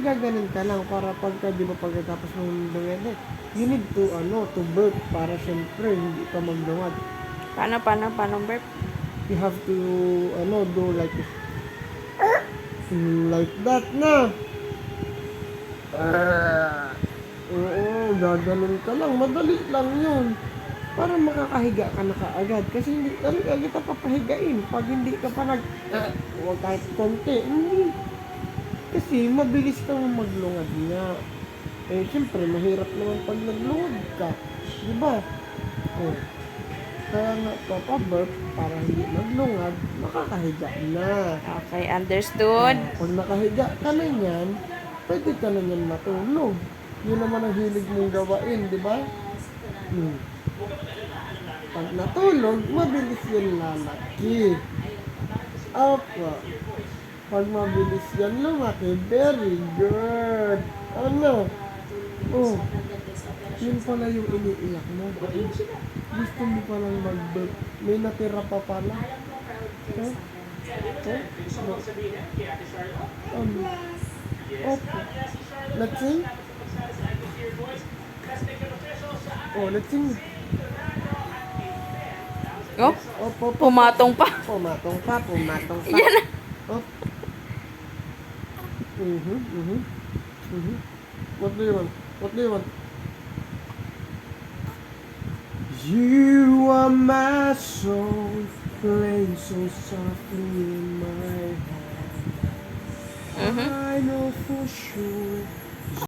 gaganin ka lang para pagka, di ba, pagkatapos mong lumede, you need to burp para syempre hindi ka maglungad. Paano burp? You have to, do like that na. Oo, gaganon ka lang. Madali lang yun. Para makakahiga ka na kaagad. Kasi hindi talaga kita papahigain. Pag hindi ka pa huwag kahit konti. Hindi. Kasi mabilis kang maglungad nga. Eh, siyempre, mahirap naman pag naglungad ka. Diba? Oh. Kaya nga, papaburp para hindi maglungad, makakahiga na. Okay, understood. Pag nakahiga ka na yan, pwede ka na yan matulog. Yun naman ang hilig mong gawain, di ba? Pag natulog, mabilis yan lalaki. Opo. Pag mabilis yan lumaki, very good. Ano? Oh, yun pala yung iniiyak mo. Gusto mo palang mag-burp. May natira pa pala. Huh? Huh? Opo. Let's sing? Oh, let's sing. Oh, Opo. pumatong pa. Pumatong pa. Yan na. Oh. What do you want? You are my soul, playing so softly in my head. I know for sure